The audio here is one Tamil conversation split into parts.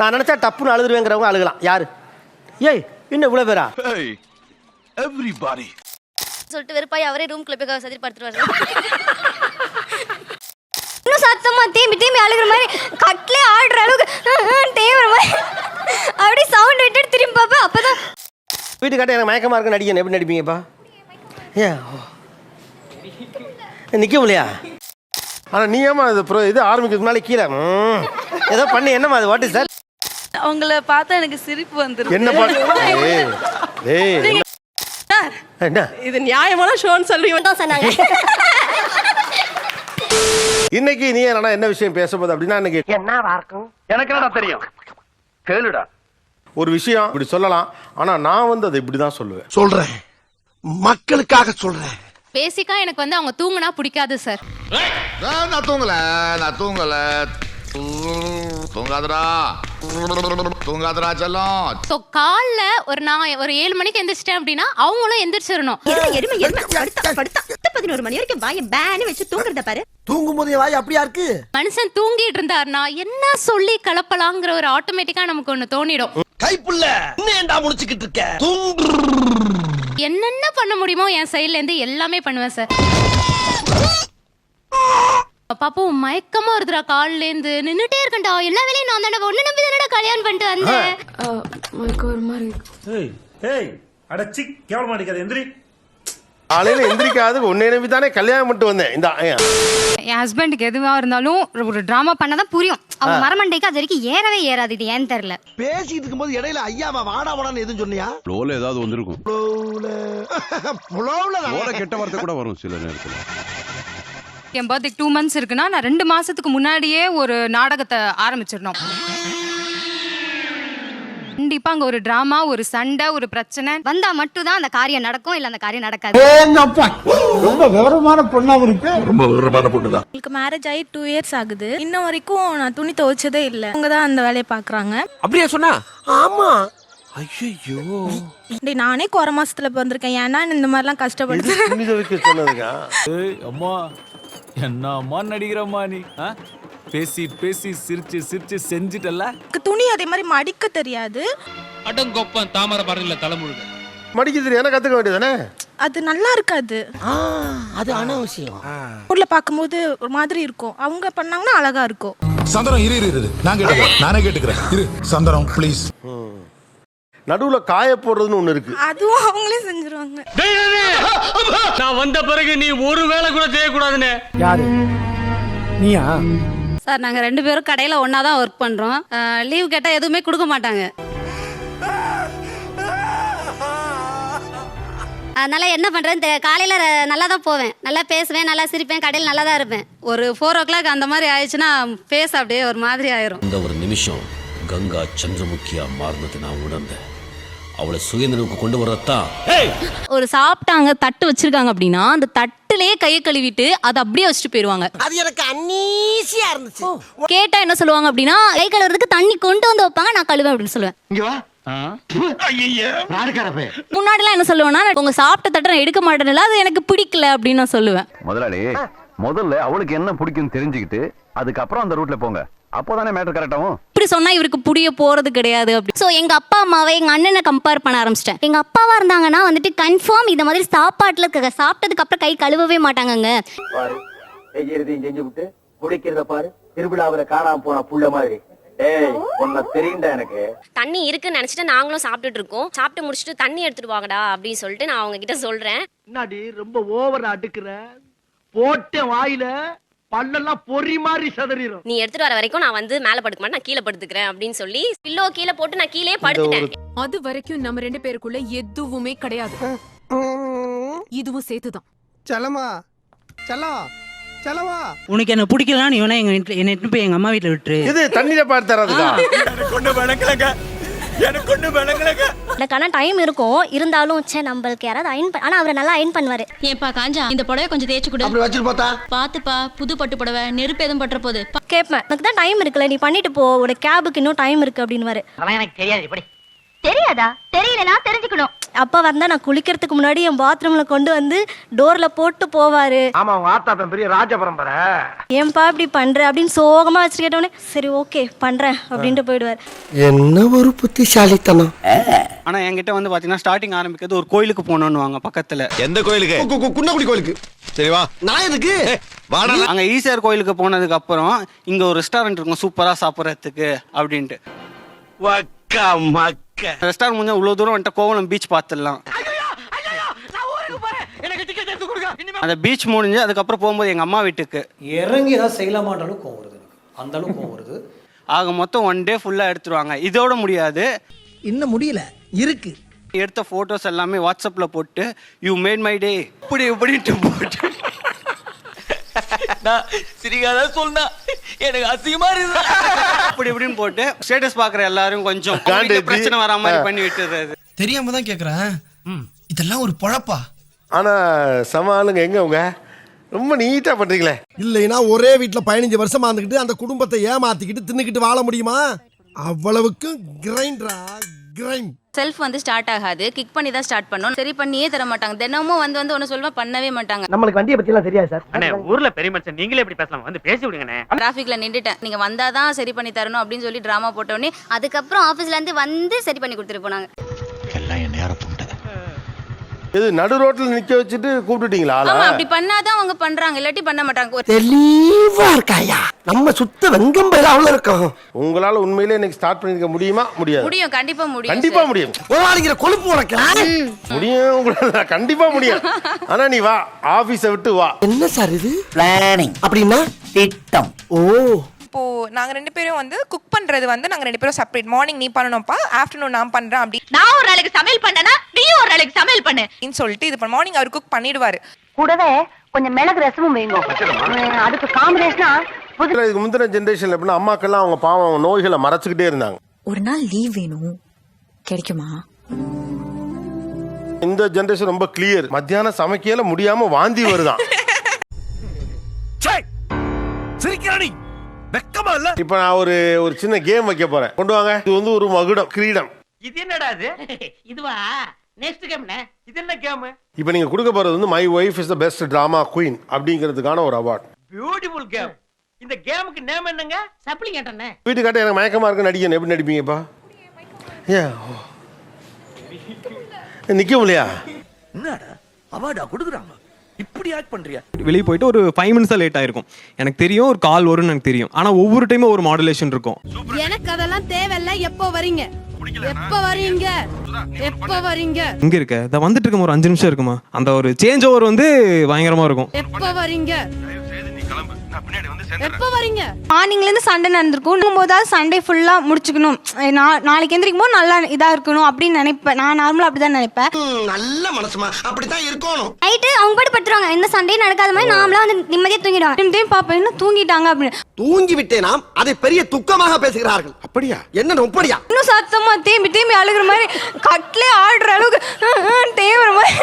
நான் நினைச்சா டப்புன்னு அழுதுருவேங்கிறவங்க அழுகலாம். யாரு? ஏய் இன்னும் இவ்வளவு பேரா? எவ்ரிபாடி சொல்லிட்டு வெறுப்பாய் அவரே ரூம்குள்ள போய் சதி படுத்துருவாரு. இன்னும் சத்தமா தேம்பி தேம்பி அழுகிற மாதிரி கட்லே ஆடுற அளவுக்கு தேம்புற மாதிரி அப்படி சவுண்ட் விட்டு திரும்பி பாப்பா. அப்பதான் வீட்டுக்காட்ட எனக்கு மயக்கமா இருக்கு நடிக்கணும். எப்படி நடிப்பீங்கப்பா? ஏன் நிற்க முடியா? ஆனால் நீ ஏமா இது ஆரம்பிக்கிறதுக்கு முன்னாடி கீழே ஏதோ பண்ணி என்னம்மா அது வாட்டு சார்? அவங்கள பார்த்தா எனக்கு சிரிப்பு வந்துரும். என்ன பாட்டு? என்ன இது நியாயமான ஷோன்னு சொல்லுவீங்க சொன்னாங்க. இன்னைக்கு நீ என்ன விஷயம் பேசும்போது அப்படின்னா என்னவா இருக்கும்? எனக்கு என்னடா தெரியும், கேளுடா. ஒரு விஷயம் இப்படி சொல்லலாம், ஆனா நான் அதை இப்படிதான் சொல்லுவேன். சொல்றேன், மக்களுக்காக சொல்றேன். பேசிக்கா எனக்கு அவங்க தூங்குனா பிடிக்காது சார். நான் தூங்கல தூங்காதடா செல்லம். ஸோ காலைல நான் ஒரு 7 மணிக்கு எந்திரிச்சிட்டேன் அப்படின்னா அவங்களும் எந்திரிச்சிடணும். 11 மணி வரைக்கும் வாயை பேனு வச்சு தூங்குறத பாரு. தூங்கும் போதே வாய் அப்படியா இருக்கு? மனுஷன் தூங்கிட்டு இருந்தாருன்னா என்ன சொல்லி கலப்பலாங்கிற ஒரு ஆட்டோமேட்டிக்கா நமக்கு ஒண்ணு தோணிடும். கைப்புள்ள என்னடா முடிச்சுக்கிட்டு இருக்க? என்னென்ன பண்ண முடியுமோ என் சைட்ல இருந்து எல்லாமே பண்ணுவேன் சார். பாப்பா மயக்கமா வருதுடா, காலில இருந்து நின்னுட்டே இருக்கேன்டா, எல்லா வேலையும் நான் தானே ஒண்ணு நம்பி தானடா கல்யாணம் பண்ணிட்டு வந்தேன். மயக்கம் ஒரு மாதிரி காலையில எந்திரிக்காது உன்னை நம்பி தானே கல்யாணம் பண்ணிட்டு வந்தேன். இந்த என் ஹஸ்பண்டுக்கு எதுவா இருந்தாலும் ஒரு டிராமா பண்ணாதான் புரியும். அவங்க மரமண்டைக்கு அது வரைக்கும் ஏறவே ஏறாது. இது ஏன்னு தெரியல. பேசிட்டு இருக்கும்போது இடையில ஐயாவா வாடா வாடான்னு எதுவும் சொன்னியா? ஃப்ளோல ஏதாவது வந்திருக்கும். ஃப்ளோல கெட்ட வார்த்தை கூட வரும் சில நேரத்துல. என் பர்த்டேக்கு 2 months இருக்குன்னா நான் 2 மாசத்துக்கு முன்னாடியே ஒரு நாடகத்தை ஆரம்பிச்சிடணும். கண்டிப்பா அங்க ஒரு டிராமா, ஒரு சண்டை, ஒரு பிரச்சனை வந்தா மட்டும் தான் அந்த காரியம் நடக்கும், இல்ல அந்த காரியம் நடக்காது. ரொம்ப விவரமான பொண்ணா இருக்கு. ரொம்ப விவரமான பொண்ணுதான். எனக்கு மேரேஜ் ஆகி 2 years ஆகுது. இன்ன வரைக்கும் நான் துணி துவைச்சதே இல்ல. அவங்க தான் அந்த வேலையை பாக்குறாங்க. அப்படியே சொன்னா? ஆமா. ஐயோ நானே குறை மாசத்துல வந்திருக்கேன். ஏன்னா இந்த மாதிரிலாம் கஷ்டப்படுத்து சொன்னதுக்கா? அம்மா என்ன அம்மா நடிக்கிறம்மா நீ? பேசி பேசி சிரிச்சு சிரிச்சு செஞ்சிட்டல்ல. துணி அதே மாதிரி மடிக்க தெரியாது. அடங்கொப்பன் தாமரை பரணில தலைமுழுக மடிக்க தெரியும், கத்துக்க வேண்டியதானே? அது நல்லா இருக்காது. அது அனாவசியம். ஊர்ல பாக்கும்போது ஒரு மாதிரி இருக்கும், அவங்க பண்ணாங்கன்னா அழகா இருக்கும். சந்தனம் இரு நானே கேட்டுக்கிறேன். இரு சந்தனம் ப்ளீஸ். நடுவுல காய போடுறதுன்னு ஒண்ணு இருக்கு, அதுவும் அவங்களே செஞ்சிருவாங்க. நான் வந்த பிறகு நீ ஒரு வேலை கூட செய்யக்கூடாதுன்னு. யாரு நீயா? சார் நாங்க 2 பேரும் கடையில ஒன்னா தான் ஒர்க் பண்றோம். லீவ் கேட்டா எதுவுமே கொடுக்க மாட்டாங்க. அதனால என்ன பண்றேன்னு காலையில நல்லா தான் போவேன், நல்லா பேசுவேன், நல்லா சிரிப்பேன், கடையில் நல்லா தான் இருப்பேன். ஒரு 4 o'clock அந்த மாதிரி ஆயிடுச்சுன்னா ஃபேஸ் அப்படியே ஒரு மாதிரி ஆயிரும். இந்த ஒரு நிமிஷம் கங்கா சந்திரமுகியா மாறினது நான் உணர்ந்தேன். அவளை சுயநினைவுக்கு கொண்டு வரத்தான். ஒரு சாப்பிட்டாங்க தட்டு வச்சிருக்காங்க அப்படின்னா அந்த தட்டுலயே கையை கழுவிட்டு அதை அப்படியே வச்சுட்டு போயிருவாங்க. அது எனக்கு அன்னீசியா இருந்துச்சு. கேட்டா என்ன சொல்லுவாங்க அப்படின்னா கை கழுவுறதுக்கு தண்ணி கொண்டு வந்து வைப்பாங்க, நான் கழுவேன் அப்படின்னு சொல்லுவேன். முன்னாடிலாம் என்ன சொல்லுவேன்னா உங்க சாப்பிட்ட தட்டை நான் எடுக்க மாட்டேன்ல, அது எனக்கு பிடிக்கல அப்படின்னு நான் சொல்லுவேன். முதலாளி முதல்ல அவளுக்கு என்ன பிடிக்கும் தெரிஞ்சுக்கிட்டு அதுக்கப்புறம் அந்த ரூட்ல போங்க, அப்போதானே மேட்டர் கரெக்டாகும். இப்படி சொன்னா இவருக்கு புரிய போறது கிடையாது அப்படி. சோ எங்க அப்பா அம்மாவை எங்க அண்ணனை கம்பேர் பண்ண ஆரம்பிச்சிட்டேன். எங்க அப்பாவா இருந்தாங்கன்னா வந்துட்டு கன்ஃபார்ம் இந்த மாதிரி சாப்பாட்டுல சாப்பிட்டதுக்கு அப்புறம் கை கழுவவே மாட்டாங்கங்க. பாரு செய்யறதையும் செஞ்சு விட்டு குடிக்கிறத பாரு, திருவிழாவில காணாம போன புள்ள மாதிரி. ஏய் உன்ன தெரியும்டா எனக்கு. தண்ணி இருக்குன்னு நினைச்சிட்டு நாங்களும் சாப்பிட்டுட்டு இருக்கோம். சாப்பிட்டு முடிச்சுட்டு தண்ணி எடுத்துட்டு வாங்கடா அப்படின்னு சொல்லிட்டு நான் அவங்க கிட்ட சொல்றேன். என்னடி ரொம்ப ஓவரா அடுக்குற? போட்ட வாயில பல்லெல்லாம் பொறி மாதிரி சதறிரும். நீ எடுத்துட்டு வர வரைக்கும் நான் வந்து மேல படுக்க மாட்டேன், நான் கீழே படுத்துக்கிறேன் அப்படின்னு சொல்லி பில்லோ கீழே போட்டு நான் கீழே படுத்துட்டேன். அது வரைக்கும் நம்ம 2 பேருக்குள்ள எதுவுமே கிடையாது. இதுவும் சேர்த்துதான். செல்லமா செல்லம் செல்லமா, உனக்கு என்ன பிடிக்கலாம், நீ வேணா என்ன போய் எங்க அம்மா வீட்டுல விட்டுரு. இது தண்ணியில பார்த்து தரதுக்கா? எனக்கான டைம் இருக்கும், இருந்தாலும் சே நம்மளுக்கு யாராவது அயன் ஆனா அவரை நல்லா அயன் பண்ணுவாரு. ஏன்பா காஞ்சா இந்த புடவை கொஞ்சம் தேய்ச்சு கொடு. அப்படி வச்சிட்டு பார்த்தா பாத்துப்பா புது பட்டு புடவை நெருப்பு எதுவும் பற்ற போகுது கேட்பேன். எனக்கு தான் டைம் இருக்குல்ல, நீ பண்ணிட்டு போ, உனக்கு கேபுக்கு இன்னும் டைம் இருக்கு அப்படின்னு. எனக்கு தெரியாது. இப்படி தெரியாதா? தெரியலனா தெரிஞ்சுக்கணும். அப்பா வந்தா நான் குளிக்கிறதுக்கு முன்னாடி என் பாத்ரூம்ல கொண்டு வந்து டோர்ல போட்டு போவாரு. ஆமா உங்க ஆத்தாப்பன் பெரிய ராஜ பரம்பரை. ஏன்பா இப்படி பண்ற அப்படின்னு சோகமா வச்சு கேட்டோடனே சரி ஓகே பண்றேன் அப்படின்ட்டு போயிடுவார். என்ன ஒரு புத்திசாலித்தனம். ஆனா என்கிட்ட வந்து பாத்தீங்கன்னா ஸ்டார்டிங் ஆரம்பிக்கிறது ஒரு கோயிலுக்கு போகணும்னுவாங்க பக்கத்துல. எந்த கோயிலுக்கு? குன்னக்குடி கோயிலுக்கு. சரி வா. நான் எதுக்கு? அங்க ஈசிஆர் கோயிலுக்கு போனதுக்கு அப்புறம் இங்க ஒரு ரெஸ்டாரண்ட் இருக்கும் சூப்பரா சாப்பிடறதுக்கு அப்படின்ட்டு. ரெஸ்டாரண்ட் முடிஞ்சா இவ்வளவு தூரம் வந்துட்டு கோவளம் பீச் பார்த்துடலாம். அந்த பீச் முடிஞ்சு அதுக்கப்புறம் போகும்போது எங்க அம்மா வீட்டுக்கு இறங்கி ஏதாவது செய்யலாமான்ற அளவுக்கு கோவம் வருது எனக்கு. அந்த அளவுக்கு கோவம் வருது. ஆக மொத்தம் 1 டே ஃபுல்லா எடுத்துருவாங்க. இதோட முடியாது, இன்னும் முடியல இருக்கு. எடுத்த போட்டோஸ் எல்லாமே வாட்ஸ்அப்ல போட்டு யூ மேட் மை டே இப்படின்ட்டு போட்டு சிரிக்காத சொன்னா எனக்கு அசிங்கமா இருக்கு. இப்படின்னு போட்டு ஸ்டேட்டஸ் பாக்குற எல்லாரும் கொஞ்சம் பிரச்சனை வரா மாதிரி பண்ணி விட்டுறது. தெரியாம தான் கேக்குறேன். இதெல்லாம் ஒரு பொழப்பா? ஆனா சம ஆளுங்க எங்க உங்க ரொம்ப நீட்டா பண்றீங்களே. இல்லைன்னா ஒரே வீட்டுல 15 வருஷமா இருந்துகிட்டு அந்த குடும்பத்தை ஏமாத்திக்கிட்டு தின்னுக்கிட்டு வாழ முடியுமா? அவ்வளவுக்கு கிரைண்டரா கிரைண்ட். செல்ஃப் வந்து ஸ்டார்ட் ஆகாது, கிக் பண்ணி தான் ஸ்டார்ட் பண்ணோம். சரி பண்ணியே தர மாட்டாங்க. தினமும் வந்து ஒன்னு சொல்லுவா பண்ணவே மாட்டாங்க. நம்மளுக்கு வண்டியை பத்தி எல்லாம் தெரியாது சார். அண்ணே ஊர்ல பெரிய மனுஷன் நீங்களே இப்படி பேசலாம், வந்து பேசி விடுங்கண்ணே. டிராஃபிக்ல நின்றுட்டேன், நீங்க வந்தாதான் சரி பண்ணி தரணும் அப்படின்னு சொல்லி டிராமா போட்டோன்னே அதுக்கப்புறம் ஆபீஸ்ல இருந்து வந்து சரி பண்ணி கொடுத்துட்டு போனாங்க. எல்லாம் என் நேரம் புண்டை. இது நடு ரோட்ல நிக்க வச்சுட்டு கூப்பிட்டுட்டீங்களா? ஆமா, அப்படி பண்ணாதான் அவங்க பண்றாங்க, இல்லாட்டி பண்ண மாட்டாங்க. தெளிவா இருக்காயா? நம்ம சுத்த வெங்கம் பயில அவ்வளவு இருக்கும். உங்களால உண்மையிலே இன்னைக்கு ஸ்டார்ட் பண்ணிருக்க முடியுமா? முடியாது. முடியும், கண்டிப்பா முடியும். கண்டிப்பா முடியும். ஓவாளிக்கிற கொழுப்பு உனக்கு முடியும், உங்களால கண்டிப்பா முடியும். ஆனா நீ வா, ஆபீஸை விட்டு வா. என்ன சார் இது? பிளானிங் அப்படின்னா திட்டம். ஓ, இப்போ நாங்க 2 பேரும் வந்து குக் பண்றது வந்து நாங்க 2 பேரும் செப்பரேட். மார்னிங் நீ பண்ணணும்ப்பா, ஆஃப்டர்நூன் நான் பண்றேன் அப்படி. நான் ஒரு நாளைக்கு சமையல் பண்ணனா நீயும் ஒரு நாளைக்கு சமையல் பண்ணு ன்னு சொல்லிட்டு இது மார்னிங் அவர் குக் பண்ணிடுவாரு. கூடவே கொஞ்சம் மிளகு ரசமும் வைங்க. அதுக்கு காம்பினேஷனா இதுக்கு முந்தின ஜெனரேஷன்ல எப்படின்னா அம்மாக்கெல்லாம் அவங்க பாவம் அவங்க நோய்களை மறைச்சுக்கிட்டே இருந்தாங்க. ஒரு நாள் லீவ் வேணும், கிடைக்குமா? இந்த ஜெனரேஷன் ரொம்ப கிளியர். மத்தியானம் சமைக்கல முடியாம வாந்தி வருதான். இப்ப நான் ஒரு சின்ன கேம் வைக்க போறேன். கொண்டு வாங்க. இது வந்து ஒரு மகுடம், கிரீடம். இது என்னடா இது? இதுவா நெக்ஸ்ட் கேம்னே. இது என்ன கேம்? இப்ப நீங்க கொடுக்க போறது வந்து my wife is the best drama queen அப்படிங்கிறதுக்கான ஒரு அவார்ட். Beautiful game. இந்த கேமுக்கு நேம் என்னங்க? சப்ளிகேட் அண்ணே. வீட்டுக்காட்ட எனக்கு மயக்கமா இருக்கு, நடிக்கணும். எப்படி நடிப்பீங்கப்பா? நிக்க முடியா? என்னடா அவார்டா கொடுக்குறாங்க? இப்படி ஆக்ட் பண்றியா? வெளியே போயிட்டு ஒரு 5 மினிட்ஸ் லேட் ஆயிருக்கும். எனக்கு தெரியும் ஒரு கால் வரும்னு எனக்கு தெரியும். ஆனா ஒவ்வொரு டைமும் ஒரு மாடுலேஷன் இருக்கும். எனக்கு அதெல்லாம் தேவையில்ல. எப்போ வரீங்க? எப்போ வரீங்க? எப்போ வரீங்க? இங்க இருக்க இத வந்துட்டு இருக்கும். ஒரு 5 நிமிஷம் இருக்குமா? அந்த ஒரு சேஞ்ச் ஓவர் வந்து பயங்கரமா இருக்கும். எப்போ வரீங்க? எப்போ வரீங்க? மார்னிங்ல இருந்து சண்டே நடந்திருக்கும் போதாவது சண்டே ஃபுல்லா முடிச்சுக்கணும். நாளைக்கு எந்திரிக்கும் போது நல்லா இதா இருக்கணும் அப்படின்னு நினைப்பேன். நான் நார்மலா அப்படிதான் நினைப்பேன். நல்ல மனசுமா அப்படித்தான் இருக்கணும். நைட்டு அவங்க பாட்டு படுத்துருவாங்க. இந்த சண்டே நடக்காத மாதிரி நாமளா வந்து நிம்மதியா தூங்கிடுவாங்க. பாப்பேன் என்ன தூங்கிட்டாங்க அப்படின்னு. தூங்கி விட்டேனா அதை பெரிய துக்கமாக பேசுகிறார்கள். அப்படியா? என்ன நொப்படியா? இன்னும் சத்தமா தேம்பி அழுகுற மாதிரி கட்லே ஆடுற அளவுக்கு தேவுற மாதிரி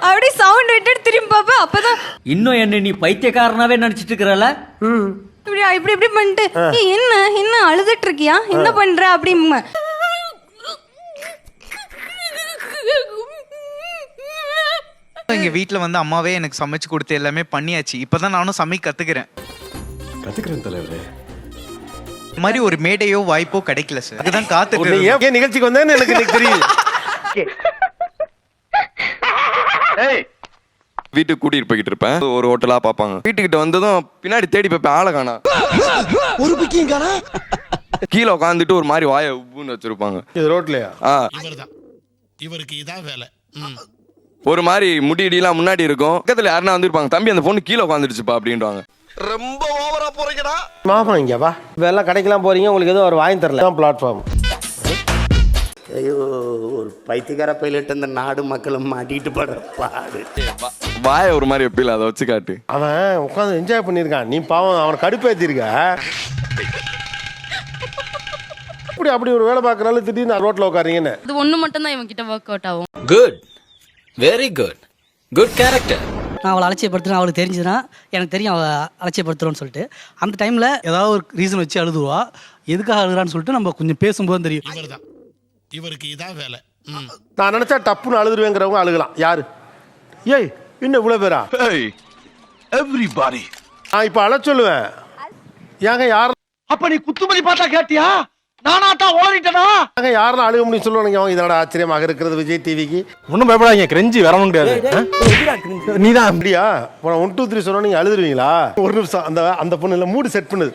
அப்படி சவுண்ட் விட்டுட்டு திரும்பி பாப்பேன். அப்பதான் இன்னும் என்ன நீ பைத்தியக்காரனாவே நினைச்சிட்டு இருக்கறல? இப்படி பண்ணிட்டு என்ன அழுதுட்டு இருக்கியா, என்ன பண்ற அப்படிங்க. எங்க வீட்ல வந்து அம்மாவே எனக்கு சமைச்சு கொடுத்து எல்லாமே பண்ணியாச்சு. இப்பதான் நானும் சமைக்க கத்துக்கிறேன் தலைவரே. இந்த மாதிரி ஒரு மேடையோ வாய்ப்போ கிடைக்கல சார். அதுதான் காத்துட்டு ஏன் நிகழ்ச்சிக்கு வந்தேன்னு எனக்கு தெரியும். வீட்டுக்கு கூட்டிட்டு போய்கிட்டு இருப்பேன். ஒரு ஹோட்டலா பாப்பாங்க. வீட்டுக்கிட்ட வந்ததும் பின்னாடி தேடி பார்ப்பேன், ஆளை காணா. ஒரு பிக்கிங் காணா. கீழே உட்காந்துட்டு ஒரு மாதிரி வாயை உப்புன்னு வச்சிருப்பாங்க. இது ரோட்லயா? இவருக்கு இதான் வேலை. ஒரு மாதிரி முடியெல்லாம் முன்னாடி இருக்கும். பக்கத்துல யாருன்னா வந்துருப்பாங்க, தம்பி அந்த பொண்ணு கீழே உட்காந்துருச்சுப்பா அப்படின்றாங்க. ரொம்ப ஓவரா போறீங்கடா. மாமா இங்க வா. இதெல்லாம் கடைக்கெல்லாம் போறீங்க, உங்களுக்கு எதுவும் ஒரு வாங்கி தரல. பிளாட்ஃபார்ம். ஐயோ, ஒரு பைத்தியக்கார பைலட் இந்த நாடு மக்களும் மாட்டிட்டு படுற பாடு. வாயை ஒரு மாதிரி வைப்பில, அதை வச்சு காட்டு. அவன் உட்காந்து என்ஜாய் பண்ணிருக்கான். நீ பாவம் அவனை கடுப்பேத்திருக்க. அப்படி ஒரு வேலை பார்க்கறால திடீர்னு ரோட்ல உட்காரீங்கன்னு. அது ஒண்ணு மட்டும் தான் இவன் கிட்ட வொர்க் அவுட் ஆகும். Good, very good, good character. நான் அவளை அலட்சியப்படுத்துறேன், அவளுக்கு தெரிஞ்சுதுன்னா எனக்கு தெரியும் அவளை அலட்சியப்படுத்துறோன்னு சொல்லிட்டு அந்த டைமில் ஏதாவது ஒரு ரீசன் வச்சு அழுதுவா. எதுக்காக அழுகுறான்னு சொல்லிட்டு நம்ம கொஞ்சம் பேசும்போது தெரியும். இவருக்கு இதான் வேலை. நான் நினைச்சா டப்புன்னு அழுதுருவேங்கிறவங்க அழுகலாம். யாரு? ஏய் இன்னும் இவ்வளவு பேரா? எவ்ரிபாடி. நான் இப்ப அழ சொல்லுவேன். ஏங்க யார் அப்ப நீ குத்துமதி பார்த்தா கேட்டியா? நானாத்தான் ஓடிட்டனா? ஏங்க யாரெல்லாம் அழுக முடியும் சொல்லுவாங்க. இதோட ஆச்சரியமாக இருக்கிறது விஜய் டிவிக்கு. ஒன்றும் பயப்படாதீங்க, கிரெஞ்சி வரவும் கிடையாது. நீதான் அப்படியா? 1 2 3 சொன்னா நீங்க அழுதுருவீங்களா? ஒரு நிமிஷம் அந்த பொண்ணு இல்ல மூடு செட் பண்ணுது.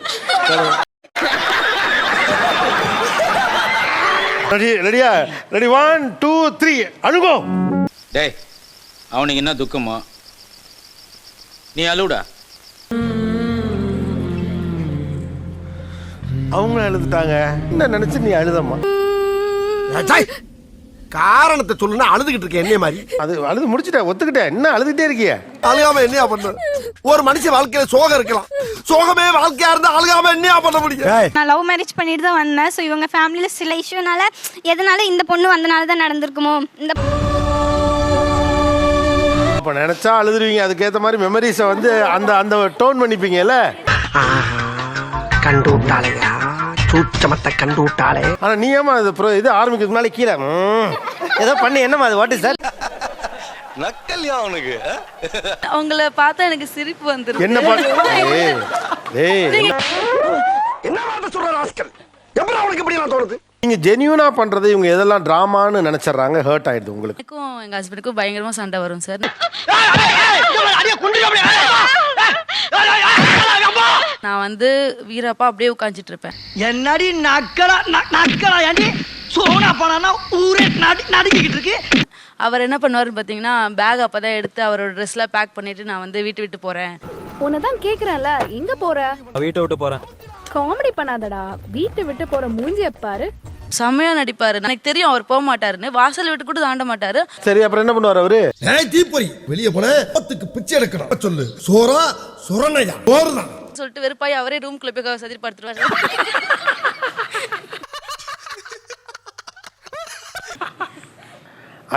ரெடியா? ரெடி 1 2 3 அழுகோ. டேய் அவனுக்கு என்ன துக்கமோ நீ அழுடா. அவங்க அழுதுட்டாங்க. என்ன நினைச்சு நீ அழுதம்மா? காரணத்தை சொல்லுன்னா அழுதுகிட்டு இருக்க என்ன மாதிரி? அது அழுது முடிச்சுட்டேன், ஒத்துக்கிட்டேன். என்ன அழுதுகிட்டே இருக்கிய? அழுகாம என்னையா பண்ண? ஒரு மனுஷன் வாழ்க்கையில சோகம் இருக்கலாம், சோகமே வாழ்க்கையா இருந்தா அழுகாம என்னையா பண்ண முடியும்? நான் லவ் மேரேஜ் பண்ணிட்டு தான் வந்தேன். ஸோ இவங்க ஃபேமிலியில சில இஷ்யூனால எதனால இந்த பொண்ணு வந்தனால தான் நடந்திருக்குமோ. இந்த அப்ப நினைச்சா அழுதுருவீங்க. அதுக்கேற்ற மாதிரி மெமரிஸை வந்து அந்த டோன் பண்ணிப்பீங்கல்ல. கண்டு விட்டாளையா, சூச்சமத்தை கண்டு விட்டாளே. ஆனா நீ ஏமா இது ஆரம்பிக்கிறதுக்கு முன்னாடி கீழே ஏதோ பண்ணி என்னமா அது? What is that? நக்கல்யா அவனுக்கு. அவங்கள பார்த்தா எனக்கு சிரிப்பு வந்துரும். என்ன பண்ண? என்ன வார்த்தை சொல்ற ராஸ்கல்? எப்படி அவனுக்கு இப்படி எல்லாம் தோணுது? நீங்க ஜெனியூனா பண்றது இவங்க எதெல்லாம் டிராமான்னு நினைச்சறாங்க. ஹர்ட் ஆயிடுது உங்களுக்கு. எனக்கும் எங்க ஹஸ்பண்டுக்கும் பயங்கரமா சண்டை வரும் சார். நான் வந்து வீரப்பா அப்படியே உட்காந்துட்டு இருப்பேன். என்னடி நக்கலா ஏண்டி சோனா பண்ணா ஊரே நடுக்கிட்டு இருக்கு. அவர் என்ன பண்ணுவாருன்னு பார்த்தீங்கன்னா பேக் அப்பதான் எடுத்து அவரோட ட்ரெஸ்லாம் பேக் பண்ணிட்டு நான் வந்து வீட்டு விட்டு போறேன். உன்னதான் கேக்குறேன்ல, எங்க போற? வீட்டை விட்டு போறேன். காமெடி பண்ணாதடா, வீட்டை விட்டு போற மூஞ்சிய பாரு. செம்மையா நடிப்பாரு. எனக்கு தெரியும் அவர் போக மாட்டாருன்னு. வாசல் விட்டு கூட தாண்ட மாட்டாரு. சரி அப்புறம் என்ன பண்ணுவார் அவரு? தீப்பொறி வெளியே போன பத்துக்கு பிச்சை எடுக்கணும் சொல்லு. சோறா சுரணையா போறதான் சொல்லிட்டு வெறுப்பாய் அவரே ரூம்குள்ள போய் சதிர் படுத்துருவாரு.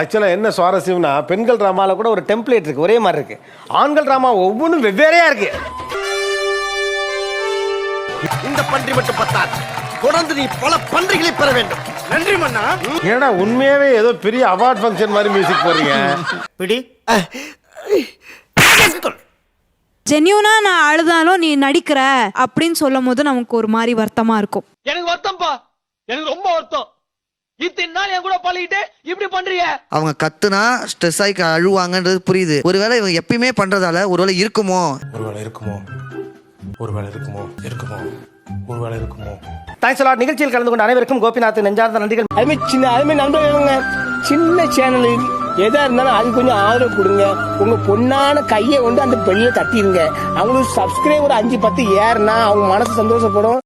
ஆக்சுவலா என்ன சுவாரஸ்யம்னா பெண்கள் டிராமால கூட ஒரு டெம்ப்ளேட் இருக்கு, ஒரே மாதிரி இருக்கு. ஆண்கள் டிராமா ஒவ்வொன்றும் வெவ்வேறையா இருக்கு. இந்த பன்றி மட்டும் பத்தாது, தொடர்ந்து நீ பல பன்றிகளை பெற வேண்டும். நன்றி மன்னா. ஏன்னா உண்மையாவே ஏதோ பெரிய அவார்ட் ஃபங்க்ஷன் மாதிரி மியூசிக் போடுறீங்க. பிடி ஜென்யூனா நான் அழுதாலும் நீ நடிக்கிற அப்படின்னு சொல்லும் போது நமக்கு ஒரு மாதிரி வருத்தமா இருக்கும். எனக்கு வருத்தம்பா, எனக்கு ரொம்ப வருத்தம். இத்தனை நாள் என் கூட பழகிட்டு இப்படி பண்றீங்க. அவங்க கத்துனா ஸ்ட்ரெஸ் ஆகி அழுவாங்கன்றது புரியுது. ஒருவேளை இவங்க எப்பயுமே பண்றதால ஒருவேளை இருக்குமோ தேங்க்ஸ் லாட். நிகழ்ச்சியில் கலந்து கொண்ட அனைவருக்கும் கோபிநாத் நெஞ்சார்ந்த நன்றிகள். அதுமே நண்பர்கள் சின்ன சேனல் எதா இருந்தாலும் அது கொஞ்சம் ஆதரவு கொடுங்க. உங்க பொண்ணான கையை கொண்டு அந்த பெல்ல தட்டிடுங்க. அவங்களுக்கு சப்ஸ்கிரைபர் 5 10 ஏறுனா அவங்க மனசு சந்தோஷப்படும்.